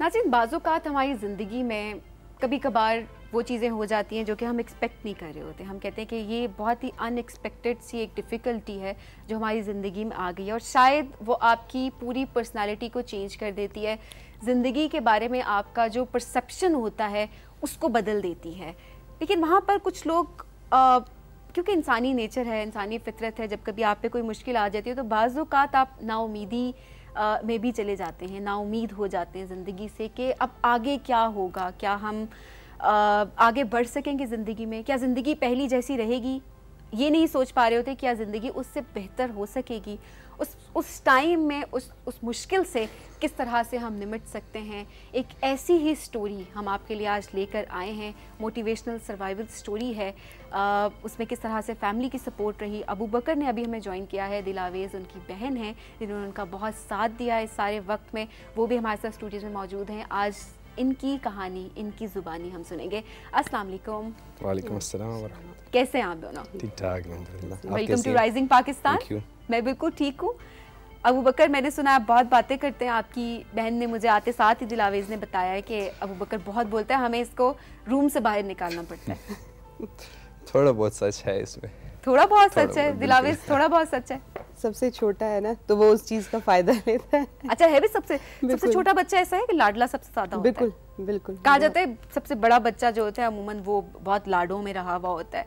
नाज़रीन, बाज़-औक़ात हमारी ज़िंदगी में कभी कभार वो चीज़ें हो जाती हैं जो कि हम एक्सपेक्ट नहीं कर रहे होते। हम कहते हैं कि ये बहुत ही अनएक्सपेक्टेड सी एक डिफ़िकल्टी है जो हमारी ज़िंदगी में आ गई है और शायद वो आपकी पूरी पर्सनालिटी को चेंज कर देती है, ज़िंदगी के बारे में आपका जो परसेप्शन होता है उसको बदल देती है। लेकिन वहाँ पर कुछ लोग क्योंकि इंसानी नेचर है, इंसानी फितरत है, जब कभी आप पे कोई मुश्किल आ जाती है तो बाज़-औक़ात आप नाउमीदी में भी चले जाते हैं, नाउमीद हो जाते हैं ज़िंदगी से कि अब आगे क्या होगा, क्या हम आगे बढ़ सकेंगे ज़िंदगी में, क्या ज़िंदगी पहली जैसी रहेगी, ये नहीं सोच पा रहे होते क्या ज़िंदगी उससे बेहतर हो सकेगी। उस टाइम में उस मुश्किल से किस तरह से हम निमट सकते हैं, एक ऐसी ही स्टोरी हम आपके लिए आज लेकर आए हैं। मोटिवेशनल सर्वाइवल स्टोरी है, उसमें किस तरह से फैमिली की सपोर्ट रही। अबू बकर ने अभी हमें ज्वाइन किया है, दिलावेज़ उनकी बहन है जिन्होंने उनका बहुत साथ दिया इस सारे वक्त में, वो भी हमारे साथ स्टूडियो में मौजूद हैं। आज इनकी कहानी, इनकी ज़ुबानी हम सुनेंगे। अस्सलाम वालेकुम। वालेकुम अस्सलाम व रहमतुल्लाह। कैसे हैं आप दोनों? ठीक ठाक अल्हम्दुलिल्लाह। Welcome to rising Pakistan. मैं बिल्कुल ठीक हूँ। अबू बकर, मैंने सुना आप बहुत बातें करते हैं। आपकी बहन ने मुझे आते साथ ही दिलावेज़ ने बताया है कि अबू बकर बहुत बोलता है, हमें इसको रूम से बाहर निकालना पड़ता है। थोड़ा बहुत सच है इसमें। थोड़ा बहुत सच है दिलावेज़, थोड़ा बहुत सच है। सबसे छोटा है ना तो वो उस चीज़ का फायदा लेता है। अच्छा, है भी सबसे छोटा बच्चा ऐसा है कि लाडला सबसे ज्यादा होता है? बिल्कुल बिल्कुल। कहा जाता है सबसे बड़ा बच्चा जो होता है अमूमन वो बहुत लाडों में रहा हुआ होता है।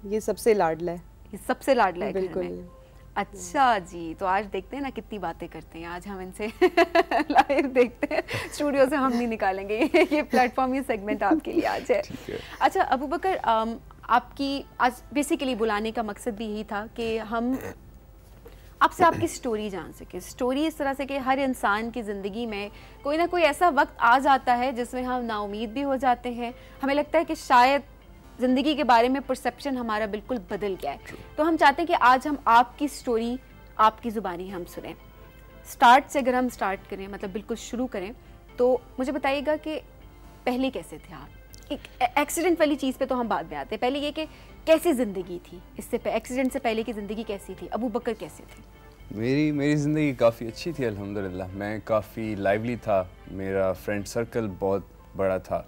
ये सबसे लाडला है। ये सबसे लाडला है बिल्कुल। अच्छा जी, तो आज देखते हैं ना कितनी बातें करते हैं। आज हम इनसे लाइव देखते हैं, स्टूडियो से हम नहीं निकालेंगे। ये प्लेटफॉर्म, ये सेगमेंट आपके लिए आज है। अच्छा अबू बकर, आपकी आज बेसिकली बुलाने का मकसद भी यही था कि हम आपसे आपकी स्टोरी जान सके। स्टोरी इस तरह से कि हर इंसान की ज़िंदगी में कोई ना कोई ऐसा वक्त आ जाता है जिसमें हम नाउमीद भी हो जाते हैं, हमें लगता है कि शायद ज़िंदगी के बारे में परसेप्शन हमारा बिल्कुल बदल गया है। तो हम चाहते हैं कि आज हम आपकी स्टोरी, आपकी ज़ुबानी हम सुने। स्टार्ट से अगर हम स्टार्ट करें, मतलब बिल्कुल शुरू करें, तो मुझे बताइएगा कि पहले कैसे थे आप? एक एक्सीडेंट वाली चीज़ पे तो हम बाद में आते हैं, पहले ये कि कैसी ज़िंदगी थी, इससे एक्सीडेंट से पहले की ज़िंदगी कैसी थी? अबू बकर कैसे थे? मेरी ज़िंदगी काफ़ी अच्छी थी अल्हम्दुलिल्लाह। मैं काफ़ी लाइवली था, मेरा फ्रेंड सर्कल बहुत बड़ा था,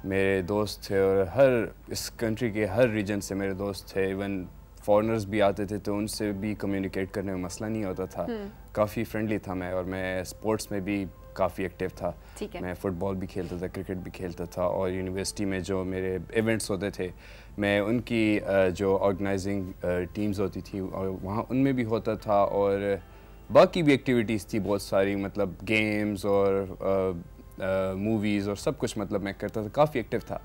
मेरे दोस्त थे और हर इस कंट्री के हर रीजन से मेरे दोस्त थे। इवन फॉरेनर्स भी आते थे तो उनसे भी कम्युनिकेट करने में मसला नहीं होता था। काफ़ी फ्रेंडली था मैं, और मैं स्पोर्ट्स में भी काफ़ी एक्टिव था। मैं फ़ुटबॉल भी खेलता था, क्रिकेट भी खेलता था, और यूनिवर्सिटी में जो मेरे इवेंट्स होते थे मैं उनकी जो ऑर्गेनाइजिंग टीम्स होती थी और वहाँ उनमें भी होता था, और बाकी भी एक्टिविटीज़ थी बहुत सारी, मतलब गेम्स और मूवीज़ और सब कुछ, मतलब मैं करता था, काफ़ी एक्टिव था।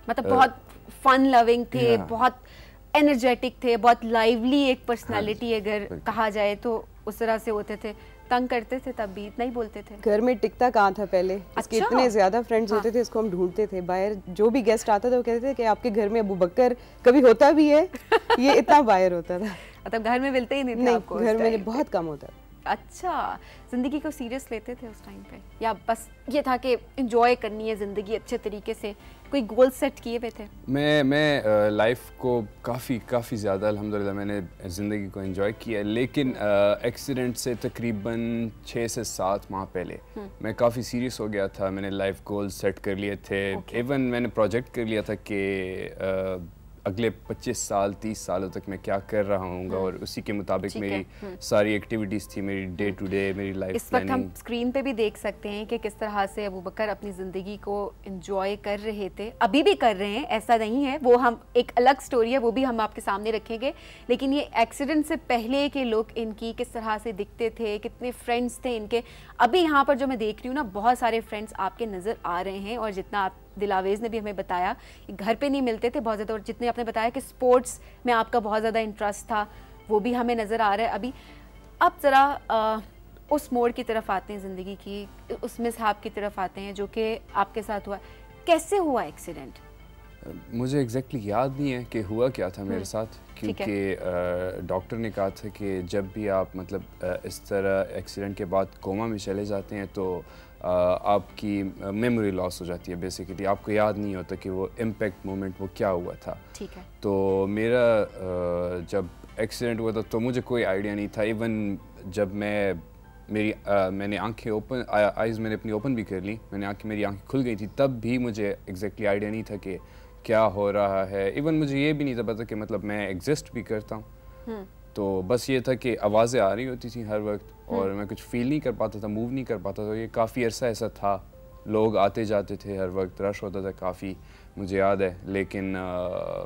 मतलब बहुत फन लविंग थे, बहुत एनर्जेटिक थे, बहुत लाइवली एक पर्सनालिटी अगर कहा जाए तो उस तरह से होते थे। तंग करते थे तब भी, इतना ही बोलते थे। घर में टिकता कहाँ था पहले। इसके इतने ज्यादा फ्रेंड्स होते थे, इसको हम ढूंढते थे बाहर। जो भी गेस्ट आता था वो कहते थे कि आपके घर में अबू बकर कभी होता भी है? ये इतना बाहर होता था। मतलब घर में मिलते ही नहीं थे आपको? घर में बहुत कम होता था। अच्छा, ज़िंदगी को सीरियस लेते थे उस टाइम पे, या बस ये था कि एंजॉय करनी है ज़िंदगी अच्छे तरीके से? कोई गोल सेट किए हुए थे? मैं लाइफ को काफ़ी ज़्यादा अल्हम्दुलिल्लाह मैंने ज़िंदगी को एंजॉय किया, लेकिन एक्सीडेंट से तकरीबन 6 से 7 माह पहले मैं काफ़ी सीरियस हो गया था। मैंने लाइफ गोल सेट कर लिए थे। इवन मैंने प्रोजेक्ट कर लिया था कि अगले 25 साल 30 सालों तक मैं क्या कर रहा हूँगा, और उसी के मुताबिक मेरी सारी एक्टिविटीज़ थी, मेरी डे टू डे मेरी लाइफ। इस वक्त हम स्क्रीन पे भी देख सकते हैं कि किस तरह से अबू बकर अपनी ज़िंदगी को एंजॉय कर रहे थे, अभी भी कर रहे हैं, ऐसा नहीं है। वो हम एक अलग स्टोरी है, वो भी हम आपके सामने रखेंगे। लेकिन ये एक्सीडेंट से पहले के लोग इनकी किस तरह से दिखते थे, कितने फ्रेंड्स थे इनके। अभी यहाँ पर जो मैं देख रही हूँ ना, बहुत सारे फ्रेंड्स आपके नज़र आ रहे हैं, और जितना आप दिलावेज़ ने भी हमें बताया घर पे नहीं मिलते थे बहुत ज़्यादा, और जितने आपने बताया कि स्पोर्ट्स में आपका बहुत ज़्यादा इंटरेस्ट था, वो भी हमें नज़र आ रहा है अभी। अब ज़रा उस मोड़ की तरफ आते हैं ज़िंदगी की, उस मिसहैप की तरफ आते हैं जो कि आपके साथ हुआ। कैसे हुआ एक्सीडेंट? मुझे एग्जैक्टली याद नहीं है कि हुआ क्या था मेरे साथ, क्योंकि डॉक्टर ने कहा था कि जब भी आप मतलब इस तरह एक्सीडेंट के बाद कोमा में चले जाते हैं तो आपकी मेमोरी लॉस हो जाती है। बेसिकली आपको याद नहीं होता कि वो इम्पैक्ट मोमेंट वो क्या हुआ था। ठीक है। तो मेरा जब एक्सीडेंट हुआ था तो मुझे कोई आइडिया नहीं था। इवन जब मैं मैंने आंखें ओपन आइज़ मैंने अपनी ओपन भी कर ली, मेरी आंखें खुल गई थी, तब भी मुझे एग्जैक्टली आइडिया नहीं था कि क्या हो रहा है। इवन मुझे ये भी नहीं था पता कि मतलब मैं एग्जिस्ट भी करता हूँ। तो बस ये था कि आवाज़ें आ रही होती थी हर वक्त और मैं कुछ फील नहीं कर पाता था, मूव नहीं कर पाता था। ये काफ़ी अरसा ऐसा था, लोग आते जाते थे हर वक्त, रश होता था काफ़ी, मुझे याद है। लेकिन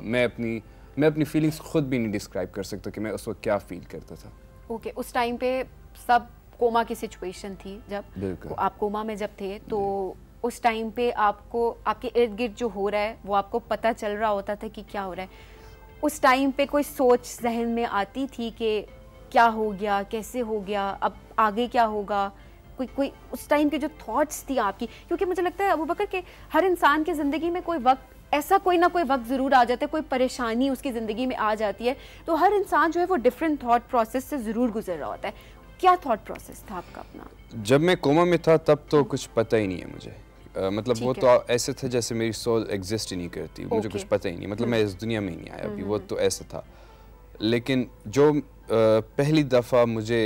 मैं अपनी फीलिंग्स खुद भी नहीं डिस्क्राइब कर सकता कि मैं उस वक्त क्या फ़ील करता था। ओके, उस टाइम पे सब कोमा की सिचुएशन थी, जब आप कोमा में जब थे तो उस टाइम पे आपको आपके इर्द गिर्द जो हो रहा है वो आपको पता चल रहा होता था कि क्या हो रहा है। उस टाइम पे कोई सोच जहन में आती थी कि क्या हो गया, कैसे हो गया, अब आगे क्या होगा, कोई उस टाइम के जो थॉट्स थी आपकी? क्योंकि मुझे लगता है अबू बकर के हर इंसान की ज़िंदगी में कोई वक्त ऐसा कोई ना कोई वक्त ज़रूर आ जाता है, कोई परेशानी उसकी ज़िंदगी में आ जाती है, तो हर इंसान जो है वो डिफरेंट थॉट प्रोसेस से ज़रूर गुजर रहा होता है। क्या थॉट प्रोसेस था आपका अपना? जब मैं कोमा में था तब तो कुछ पता ही नहीं है मुझे। मतलब वो तो ऐसे था जैसे मेरी सोल एग्जिस्ट ही नहीं करती, मुझे कुछ पता ही नहीं, मतलब मैं इस दुनिया में ही नहीं आया अभी, वो तो ऐसा था। लेकिन जो पहली दफ़ा मुझे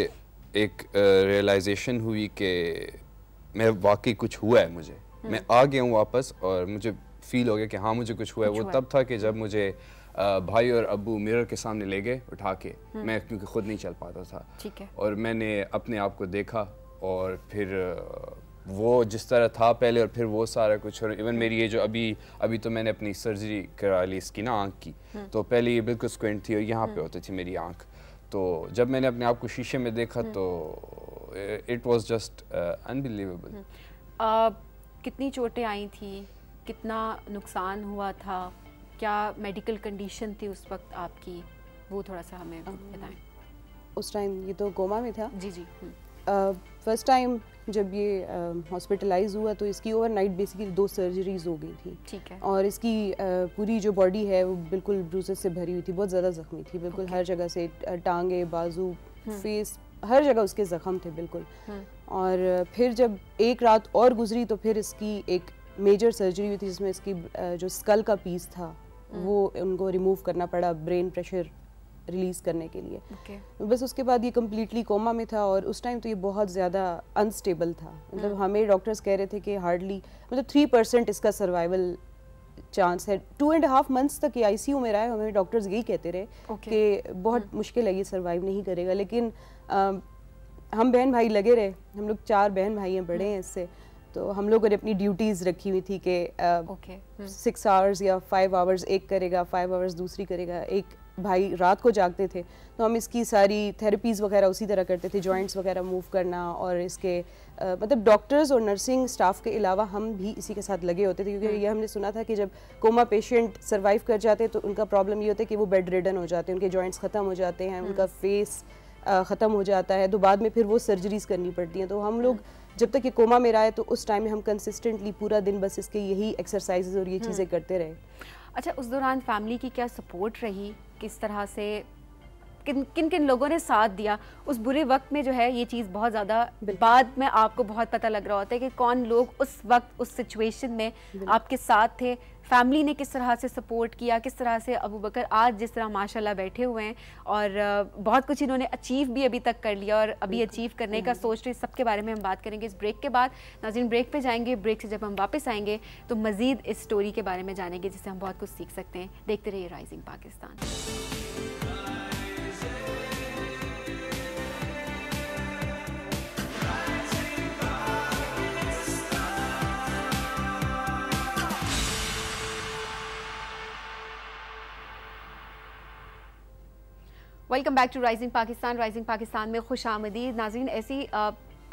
एक रियलाइजेशन हुई कि मैं वाकई कुछ हुआ है मुझे, मैं आ गया हूँ वापस और मुझे फील हो गया कि हाँ मुझे कुछ हुआ है, वो तब था कि जब मुझे भाई और अब्बू मिरर के सामने ले गए उठा के, मैं क्योंकि खुद नहीं चल पाता था, ठीक है, और मैंने अपने आप को देखा और फिर वो जिस तरह था पहले और फिर वो सारा कुछ, और इवन मेरी ये जो अभी तो मैंने अपनी सर्जरी करा ली इसकी ना आँख की, तो पहले ये बिल्कुल स्क्वेंट थी और यहाँ पे होती थी मेरी आँख। तो जब मैंने अपने आप को शीशे में देखा तो इट वाज जस्ट अनबिलीवेबल। कितनी चोटें आई थी, कितना नुकसान हुआ था, क्या मेडिकल कंडीशन थी उस वक्त आपकी, वो थोड़ा सा हमें बताएं। उस टाइम ये तो कोमा में था। जी जी। फर्स्ट टाइम जब ये हॉस्पिटलाइज हुआ तो इसकी ओवरनाइट बेसिकली 2 सर्जरीज हो गई थी। ठीक है। और इसकी पूरी जो बॉडी है वो बिल्कुल ब्रूसेस से भरी हुई थी, बहुत ज़्यादा ज़ख्मी थी, बिल्कुल हर जगह से, टांगे, बाजू, फेस, हर जगह उसके ज़ख्म थे बिल्कुल। और फिर जब एक रात और गुजरी तो फिर इसकी एक मेजर सर्जरी हुई थी जिसमें इसकी जो स्कल का पीस था वो उनको रिमूव करना पड़ा ब्रेन प्रेशर रिलीज़ करने के लिए। बस उसके बाद ये कम्प्लीटली कोमा में था और उस टाइम तो ये बहुत ज़्यादा अनस्टेबल था, मतलब हमें डॉक्टर्स कह रहे थे कि हार्डली मतलब 3% इसका सर्वाइवल चांस है। 2.5 मंथ्स तक ये ICU में रहा है, हमें डॉक्टर्स यही कहते रहे कि बहुत मुश्किल है, ये सर्वाइव नहीं करेगा। लेकिन हम बहन भाई लगे रहे, हम लोग 4 बहन भाई हैं, बड़े हैं इससे, तो हम लोगों ने अपनी ड्यूटीज़ रखी हुई थी कि 6 आवर्स या 5 आवर्स एक करेगा, 5 आवर्स दूसरी करेगा, एक भाई रात को जागते थे, तो हम इसकी सारी थेरेपीज़ वगैरह उसी तरह करते थे, जॉइंट्स वगैरह मूव करना, और इसके मतलब डॉक्टर्स और नर्सिंग स्टाफ के अलावा हम भी इसी के साथ लगे होते थे, क्योंकि ये हमने सुना था कि जब कोमा पेशेंट सर्वाइव कर जाते तो उनका प्रॉब्लम ये होता है कि वो बेड रिडन हो जाते हैं, उनके जॉइंट्स ख़त्म हो जाते हैं, उनका फेस ख़त्म हो जाता है, तो बाद में फिर वो सर्जरीज़ करनी पड़ती हैं। तो हम लोग जब तक ये कोमा में रहा है तो उस टाइम में हम कंसिस्टेंटली पूरा दिन बस इसके यही एक्सरसाइजेज और ये चीज़ें करते रहे। अच्छा, उस दौरान फैमिली की क्या सपोर्ट रही, किस तरह से किन किन लोगों ने साथ दिया उस बुरे वक्त में? जो है ये चीज़ बहुत ज़्यादा बाद में आपको बहुत पता लग रहा होता है कि कौन लोग उस वक्त उस सिचुएशन में आपके साथ थे, फैमिली ने किस तरह से सपोर्ट किया, किस तरह से अबू बकर आज जिस तरह माशाल्लाह बैठे हुए हैं और बहुत कुछ इन्होंने अचीव भी अभी तक कर लिया और अभी अचीव करने का सोच रहे, सबके बारे में हम बात करेंगे इस ब्रेक के बाद। नाज़रीन, ब्रेक पे जाएंगे, ब्रेक से जब हम वापस आएंगे तो मज़ीद इस स्टोरी के बारे में जानेंगे जिससे हम बहुत कुछ सीख सकते हैं। देखते रहिए rising Pakistan. Welcome back to rising Pakistan. Rising Pakistan में खुश आमदीद। नाज़रीन, ऐसी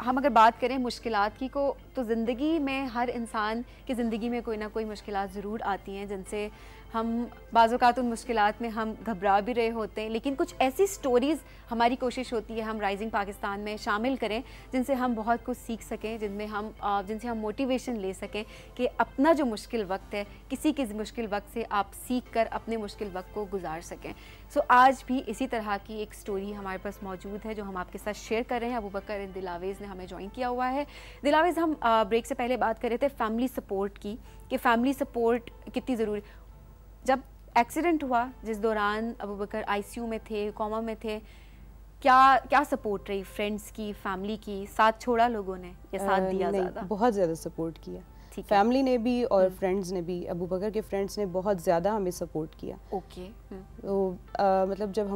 हम अगर बात करें मुश्किलात की को, तो ज़िंदगी में हर इंसान की ज़िंदगी में कोई ना कोई मुश्किलात ज़रूर आती हैं जिनसे हम बाज़ औक़ात उन मुश्किलात में हम घबरा भी रहे होते हैं, लेकिन कुछ ऐसी स्टोरीज़ हमारी कोशिश होती है हम राइजिंग पाकिस्तान में शामिल करें जिनसे हम बहुत कुछ सीख सकें, जिनसे हम मोटिवेशन ले सकें कि अपना जो मुश्किल वक्त है, किसी के मुश्किल वक्त से आप सीख कर अपने मुश्किल वक्त को गुजार सकें। सो आज भी इसी तरह की एक स्टोरी हमारे पास मौजूद है जो हम आपके साथ शेयर कर रहे हैं। अबू बकर दिलावेज़ ने हमें ज्वाइन किया हुआ है। दिलावेज़, हम ब्रेक से पहले बात कर रहे थे फैमिली सपोर्ट की, कि फैमिली सपोर्ट कितनी ज़रूरी। जब एक्सीडेंट हुआ जिस दौरान अबू बकर ICU में थे, कोमा में थे, क्या क्या सपोर्ट रही फ्रेंड्स की, फैमिली की? साथ छोड़ा लोगों ने या साथ दिया ज़्यादा? बहुत ज़्यादा सपोर्ट किया, फैमिली ने भी और फ्रेंड्स ने भी। अबू बकर के फ्रेंड्स ने बहुत ज़्यादा हमें सपोर्ट किया। ओके। तो मतलब जब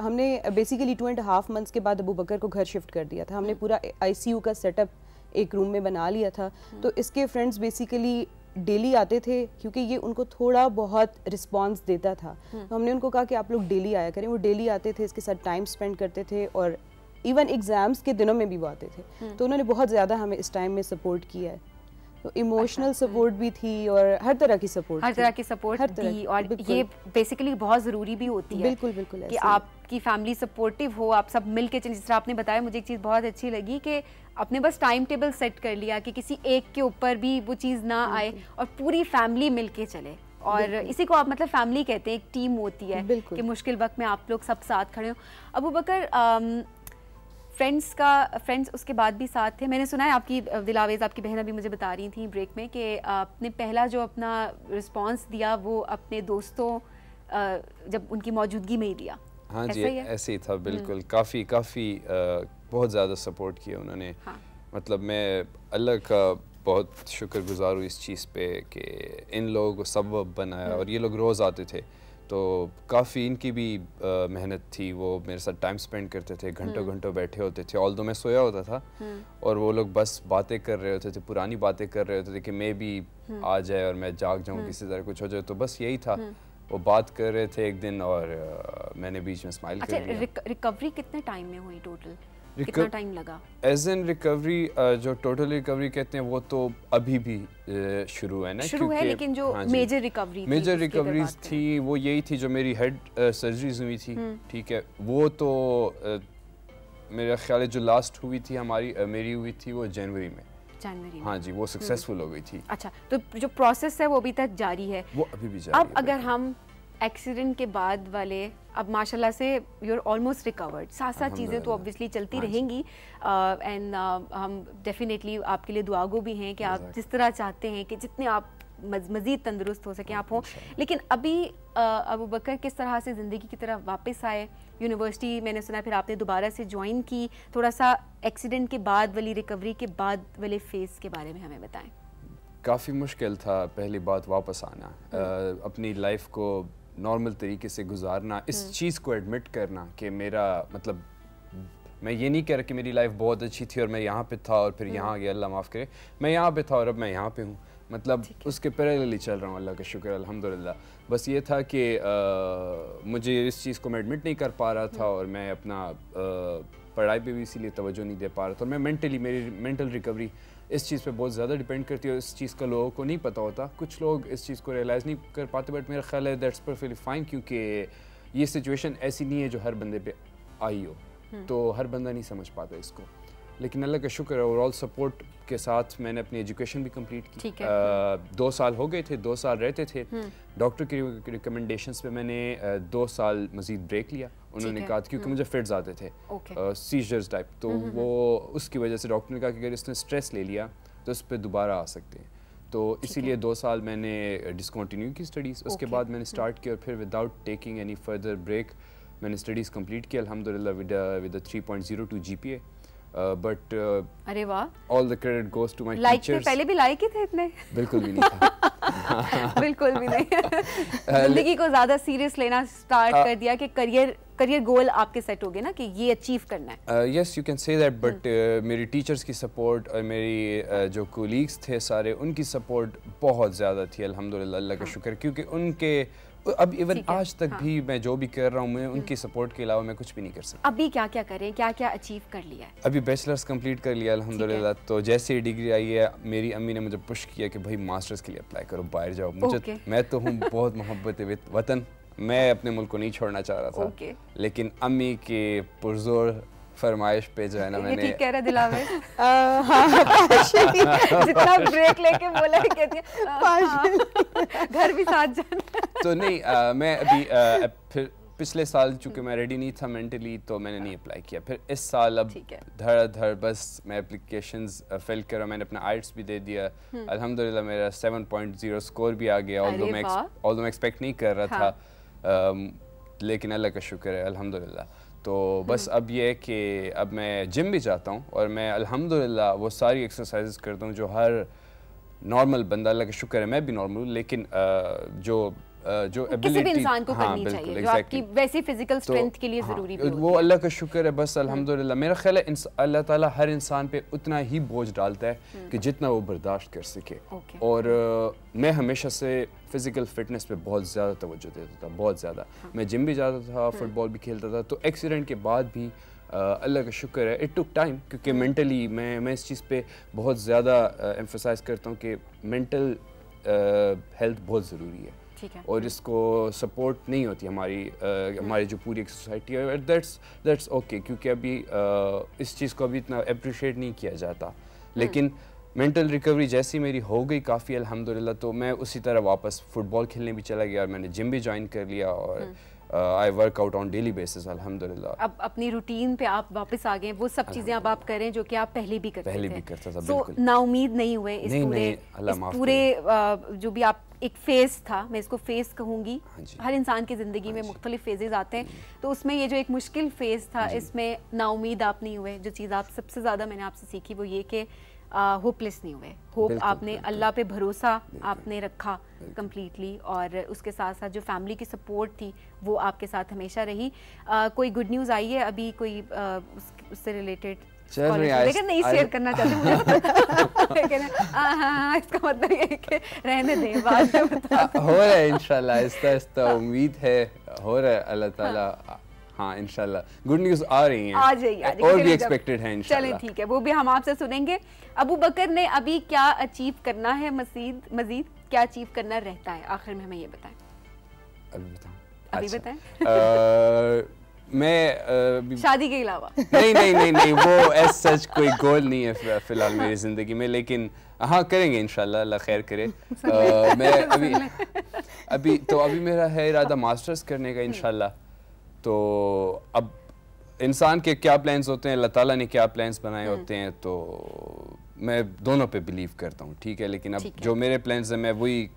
हमने बेसिकली 2.5 मंथ्स के बाद अबू बकर को घर शिफ्ट कर दिया था। हमने पूरा ICU का सेटअप एक रूम में बना लिया था। तो इसके फ्रेंड्स बेसिकली डेली आते थे, क्योंकि ये उनको थोड़ा बहुत रिस्पांस देता था। तो हमने उनको कहा कि आप लोग डेली आया करें। वो डेली आते थे, इसके साथ टाइम स्पेंड करते थे, और इवन एग्ज़ाम्स के दिनों में भी वो आते थे। तो उन्होंने बहुत ज़्यादा हमें इस टाइम में सपोर्ट किया है। तो इमोशनल सपोर्ट भी थी और हर तरह की सपोर्ट, हर तरह की सपोर्ट दी, और ये बेसिकली बहुत ज़रूरी भी होती है। बिल्कुल बिल्कुल, कि आपकी फैमिली सपोर्टिव हो, आप सब मिल के चलें। जिस तरह आपने बताया, मुझे एक चीज़ बहुत अच्छी लगी कि आपने बस टाइम टेबल सेट कर लिया कि किसी एक के ऊपर भी वो चीज़ ना आए और पूरी फैमिली मिल के चले। और इसी को आप मतलब फैमिली कहते हैं, एक टीम होती है कि मुश्किल वक्त में आप लोग सब साथ खड़े हो। अबू बकर, फ्रेंड्स उसके बाद भी साथ थे। मैंने सुना है आपकी दिलावेज, आपकी बहन अभी मुझे बता रही थी ब्रेक में कि आपने पहला जो अपना रिस्पांस दिया वो अपने दोस्तों जब उनकी मौजूदगी में ही दिया। हाँ जी, ऐसे ही था बिल्कुल। काफ़ी बहुत ज़्यादा सपोर्ट किया उन्होंने। हाँ। मतलब मैं अल्लाह का बहुत शुक्रगुजार हूँ इस चीज़ पे कि इन लोगों को सबब बनाया, और ये लोग रोज़ आते थे। तो काफ़ी इनकी भी मेहनत थी। वो मेरे साथ टाइम स्पेंड करते थे, घंटों घंटों बैठे होते थे। ऑल्दो मैं सोया होता था और वो लोग बस बातें कर रहे होते थे, पुरानी बातें कर रहे होते थे कि मैं भी आ जाए और मैं जाग जाऊँ, किसी तरह कुछ हो जाए। तो बस यही था, वो बात कर रहे थे एक दिन और मैंने बीच में स्माइल कर दिया। रिकवरी कितने टाइम में हुई टोटल? कितना टाइम लगा? एज एन रिकवरी, जो टोटल रिकवरी कहते हैं वो तो अभी भी शुरू है ना, शुरू है, लेकिन जो मेजर रिकवरीज थी वो यही थी। जो मेरी हेड सर्जरीज हुई थी, ठीक है, वो तो मेरा ख्याल है जो लास्ट हुई थी मेरी हुई थी वो जनवरी में। हाँ जी, वो सक्सेसफुल हो गई थी। अच्छा, तो जो प्रोसेस है वो अभी तक जारी है? वो अभी भी जारी है। अब अगर हम एक्सीडेंट के बाद वाले, अब माशाल्लाह से यू आर ऑलमोस्ट रिकवर्ड, साथ साथ चीज़ें तो ऑब्वियसली चलती रहेंगी, एंड हम डेफिनेटली आपके लिए दुआगो भी हैं कि आप जिस तरह चाहते हैं कि जितने आप मज़ीद तंदुरुस्त हो सकें आप हों। लेकिन अभी अबू बकर किस तरह से ज़िंदगी की तरफ वापस आए? यूनिवर्सिटी मैंने सुना फिर आपने दोबारा से ज्वाइन की। थोड़ा सा एक्सीडेंट के बाद वाली रिकवरी के बाद वाले फेज़ के बारे में हमें बताएं। काफ़ी मुश्किल था पहली बात वापस आना, अपनी लाइफ को नॉर्मल तरीके से गुजारना, इस चीज़ को एडमिट करना कि मेरा मतलब मैं ये नहीं कह रहा कि मेरी लाइफ बहुत अच्छी थी और मैं यहाँ पे था और फिर यहाँ आ गया, अल्लाह माफ़ करे। मैं यहाँ पे था और अब मैं यहाँ पे हूँ, मतलब उसके पैरेलली चल रहा हूँ, अल्लाह का शुक्र अल्हम्दुलिल्लाह। बस ये था कि मुझे इस चीज़ को मैं एडमिट नहीं कर पा रहा था और मैं अपना पढ़ाई पे भी इसीलिए तवज्जो नहीं दे पा रहा था। और मैं मेरी मेंटल रिकवरी इस चीज़ पे बहुत ज़्यादा डिपेंड करती है और इस चीज़ का लोगों को नहीं पता होता। कुछ लोग इस चीज़ को रियलाइज़ नहीं कर पाते, बट मेरा ख्याल है दैट्स परफेक्टली फाइन, क्योंकि ये सिचुएशन ऐसी नहीं है जो हर बंदे पे आई हो, तो हर बंदा नहीं समझ पाता इसको। लेकिन अल्लाह का शुक्र है, ओवरऑल सपोर्ट के साथ मैंने अपनी एजुकेशन भी कंप्लीट की। 2 साल हो गए थे, 2 साल रहते थे। डॉक्टर की रिकमेंडेशंस पे मैंने 2 साल मज़ीद ब्रेक लिया। उन्होंने कहा क्योंकि मुझे फिट्स आते थे, सीजर्स टाइप, तो वो उसकी वजह से डॉक्टर ने कहा कि अगर इसने स्ट्रेस ले लिया तो उस पर दोबारा आ सकते हैं। तो इसीलिए 2 साल मैंने डिसकंटिन्यू की स्टडीज़। उसके बाद मैंने स्टार्ट किया और फिर without taking any further break मैंने स्टडीज़ कंप्लीट किया अल्हम्दुलिल्लाह विद 3.02 GPA। बट अरे वाह, all the credit goes to my teachers. पहले भी लाइक ही थे इतने? बिल्कुल भी नहीं था। बिल्कुल भी नहीं। जिंदगी को ज़्यादा सीरियस लेना स्टार्ट कर दिया कि करियर गोल आपके सेट हो गए ना कि ये अचीव करना है। Yes, you can say that, but मेरी टीचर्स की सपोर्ट और मेरी जो कोलीग्स थे सारे, उनकी सपोर्ट बहुत ज़्यादा थी अल्हम्दुलिल्लाह, अल्लाह का शुक्र, क्योंकि उनके अब इवन आज तक भी मैं जो भी कर रहा हूँ, मैं उनकी सपोर्ट के अलावा मैं कुछ भी नहीं कर सकता। अभी क्या क्या करें, क्या क्या अचीव कर लिया है? अभी बैचलर्स कंप्लीट कर लिया अल्हम्दुलिल्लाह। तो जैसे ही डिग्री आई है, मेरी अम्मी ने मुझे पुश किया कि भाई मास्टर्स के लिए अप्लाई करो, बाहर जाओ। मुझे मैं तो हूँ बहुत मोहब्बत है वतन, मैं अपने मुल्क को नहीं छोड़ना चाह रहा था, लेकिन अम्मी के पुरजोर फरमाइश पे जो है ना, मैंने ठीक कह रहा दिलावे जितना ब्रेक लेके बोला है, कहती है घर भी साथ जाना। तो नहीं, मैं अभी फिर पिछले साल चूँकि मैं रेडी नहीं था मेंटली, तो मैंने नहीं अप्लाई किया। फिर इस साल अब धड़ बस मैं एप्लीकेशंस फिल करा, मैंने अपना आइट्स भी दे दिया अल्हम्दुलिल्लाह। मेरा 7.0 स्कोर भी आ गया, ऑल्दो मैं एक्सपेक्ट नहीं कर रहा था, लेकिन अल्लाह का शुक्र है अल्हम्दुलिल्लाह। तो बस अब ये है कि अब मैं जिम भी जाता हूँ और मैं अल्हम्दुलिल्लाह वो सारी एक्सरसाइजेस करता हूँ जो हर नॉर्मल बंदा, अल्लाह का शुक्र है मैं भी नॉर्मल हूँ, लेकिन जो किसी भी इंसान को करनी चाहिए जो आपकी वैसी फिजिकल स्ट्रेंथ के लिए ज़रूरी भी वो अल्लाह का शुक्र है बस अल्हम्दुलिल्लाह। मेरा ख्याल है अल्लाह ताला हर इंसान पे उतना ही बोझ डालता है कि जितना वो बर्दाश्त कर सके। और मैं हमेशा से फिजिकल फिटनेस पे बहुत ज़्यादा तवज्जो देता था, बहुत ज़्यादा। मैं जिम भी जाता था, फुटबॉल भी खेलता था। तो एक्सीडेंट के बाद भी अल्लाह का शुक्र है, इट टुक टाइम, क्योंकि मेंटली मैं इस चीज़ पे बहुत ज़्यादा एम्फसाइज करता हूँ कि मेंटल हेल्थ बहुत ज़रूरी है। और इसको सपोर्ट नहीं होती हमारी जो पूरी एक सोसाइटी है। दैट्स ओके, क्योंकि अभी इस चीज़ को अभी इतना अप्रिशिएट नहीं किया जाता। लेकिन मेंटल रिकवरी जैसी मेरी हो गई काफ़ी अल्हम्दुलिल्लाह, तो मैं उसी तरह वापस फुटबॉल खेलने भी चला गया और मैंने जिम भी ज्वाइन कर लिया और I work out on daily basis अल्हम्दुलिल्लाह। अब अपनी रूटीन पे आप वापस आ गए, वो सब चीज़ें अब आप करें जो कि आप पहले भी करते था। तो नाउमीद नहीं हुए इस पूरे जो भी आप एक फेज़ था, मैं इसको फेज़ कहूँगी। हर इंसान की ज़िंदगी में मुख्तलिफ फेजेस आते हैं, तो उसमें ये जो एक मुश्किल फेज़ था इसमें नाउमीद आप नहीं हुए। जो चीज़ आप सबसे ज़्यादा मैंने आपसे सीखी वो ये कि होपलेस नहीं हुए। होप आपने अल्लाह पे भरोसा आपने रखा कम्प्लीटली, और उसके साथ साथ जो फैमिली की सपोर्ट थी वो आपके साथ हमेशा रही। कोई गुड न्यूज़ आई है अभी कोई उससे रिलेटेड? लेकिन नहीं शेयर करना चाहती मुझे लेकिन इसका मतलब ये है कि रहने दें, बाद में बता। हो रहा है इंशाल्लाह, आहिस्ता उम्मीद है हो रहा है अल्लाह ताला। हाँ इंशाल्लाह गुड न्यूज़ आ रही हैं, आ जाइए और भी एक्सपेक्टेड है इंशाल्लाह। चलें ठीक है, वो भी हम आपसे सुनेंगे। अबू बकर ने अभी क्या अचीव करना है, मजीद क्या अचीव करना रहता है, आखिर में हमें ये बताएं। अभी बताएं। मैं शादी के अलावा नहीं वो एज सच कोई गोल नहीं है फिलहाल मेरी ज़िंदगी में, लेकिन हाँ करेंगे इंशाल्लाह, अल्लाह खैर करे। मैं अभी मेरा है इरादा मास्टर्स करने का इंशाल्लाह। तो अब इंसान के क्या प्लान्स होते हैं, अल्लाह ताला ने क्या प्लान्स बनाए होते हैं, तो मैं दोनों पे बिलीव करता हूँ, ठीक है। लेकिन अब जो मेरे प्लान्स हैं मैं वही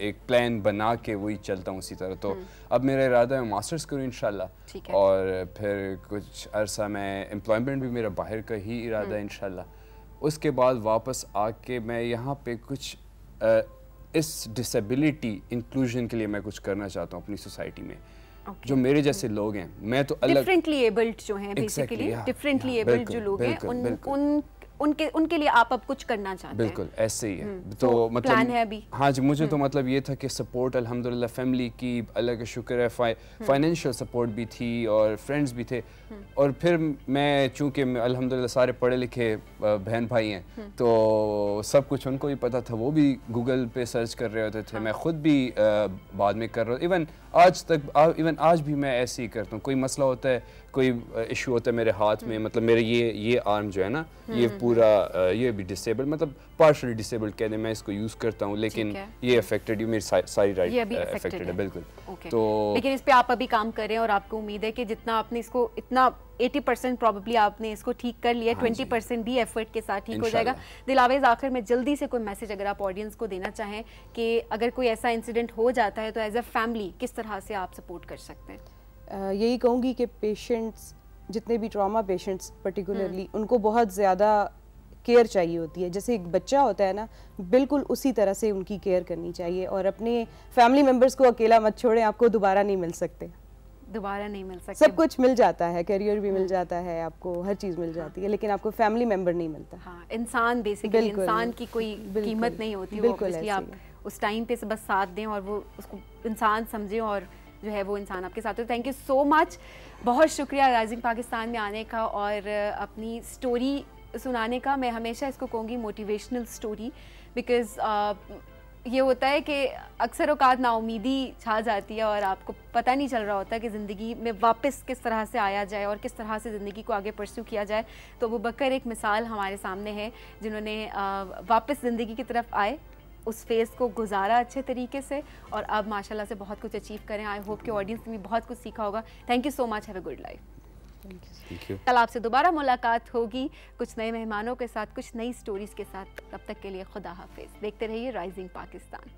एक प्लान बना के वही चलता हूँ उसी तरह। तो अब मेरा इरादा है मास्टर्स करूँ इंशाल्लाह, और फिर कुछ अरसा मैं एम्प्लॉयमेंट भी मेरा बाहर का ही इरादा है इंशाल्लाह। उसके बाद वापस आके मैं यहाँ पे कुछ इस डिसेबिलिटी इंक्लूजन के लिए मैं कुछ करना चाहता हूँ अपनी सोसाइटी में। जो मेरे जैसे लोग हैं, मैं तो अलग डिफरेंटली एबल्ड जो हैं, बेसिकली डिफरेंटली एबल्ड जो लोग हैं उनके लिए आप अब कुछ करना चाहते हैं। बिल्कुल ऐसे ही है। तो मतलब प्लान है अभी? हाँ जी, मुझे तो मतलब ये था कि सपोर्ट अल्हम्दुलिल्लाह फैमिली की अल्लाह का शुक्र है, फाइनेंशियल सपोर्ट भी थी और फ्रेंड्स भी थे। और फिर मैं चूँकि अल्हम्दुलिल्लाह सारे पढ़े लिखे बहन भाई हैं, तो सब कुछ उनको भी पता था, वो भी गूगल पे सर्च कर रहे होते थे। मैं ख़ुद भी बाद में कर रहा हूँ, इवन आज भी मैं ऐसे ही करता हूँ। कोई मसला होता है, कोई इशू होता है मेरे हाथ में, मतलब मेरे ये आर्म जो है ना, ये पूरा ये भी डिसेबल, मतलब पार्शली डिसेबल्ड कहते हैं, मैं इसको यूज़ करता हूँ, लेकिन ये अफेक्टेड, ये मेरी सारी राइट अफेक्टेड है बिल्कुल। तो लेकिन इस पे आप अभी काम कर रहे हैं और आपको उम्मीद है कि जितना आपने इसको इतना 80% प्रॉबेबली आपने इसको ठीक कर लिया, 20% भी एफर्ट के साथ ठीक हो जाएगा। दिलावेज, आखिर में जल्दी से कोई मैसेज अगर आप ऑडियंस को देना चाहें कि अगर कोई ऐसा इंसिडेंट हो जाता है तो एज अ फैमिली किस तरह से आप सपोर्ट कर सकते हैं? यही कहूँगी कि पेशेंट्स, जितने भी ट्रॉमा पेशेंट्स पर्टिकुलरली, उनको बहुत ज़्यादा केयर चाहिए होती है। जैसे एक बच्चा होता है ना, बिल्कुल उसी तरह से उनकी केयर करनी चाहिए। और अपने फैमिली मेम्बर्स को अकेला मत छोड़ें, आपको दोबारा नहीं मिल सकते। सब कुछ मिल जाता है, करियर भी मिल जाता है, आपको हर चीज़ मिल जाती है, लेकिन आपको फैमिली मेम्बर नहीं मिलता। हाँ, इंसान बेसिकली इंसान की कोई कीमत नहीं होती, बिल्कुल आप उस टाइम पे बस साथ दें और वो उसको इंसान समझें और जो है वो इंसान आपके साथ हो। थैंक यू सो मच, बहुत शुक्रिया राइजिंग पाकिस्तान में आने का और अपनी स्टोरी सुनाने का। मैं हमेशा इसको कहूँगी मोटिवेशनल स्टोरी, बिकॉज़ ये होता है कि अक्सर औकात नाउमीदी छा जाती है और आपको पता नहीं चल रहा होता कि ज़िंदगी में वापस किस तरह से आया जाए और किस तरह से ज़िंदगी को आगे परस्यू किया जाए। तो अबू बकर एक मिसाल हमारे सामने है, जिन्होंने वापस ज़िंदगी की तरफ आए, उस फेज़ को गुजारा अच्छे तरीके से और अब माशाल्लाह से बहुत कुछ अचीव करें। आई होप कि ऑडियंस ने भी बहुत कुछ सीखा होगा। Thank you so much, have a good life. कल आपसे दोबारा मुलाकात होगी कुछ नए मेहमानों के साथ, कुछ नई स्टोरीज के साथ। तब तक के लिए खुदा हाफिज। देखते रहिए राइजिंग पाकिस्तान।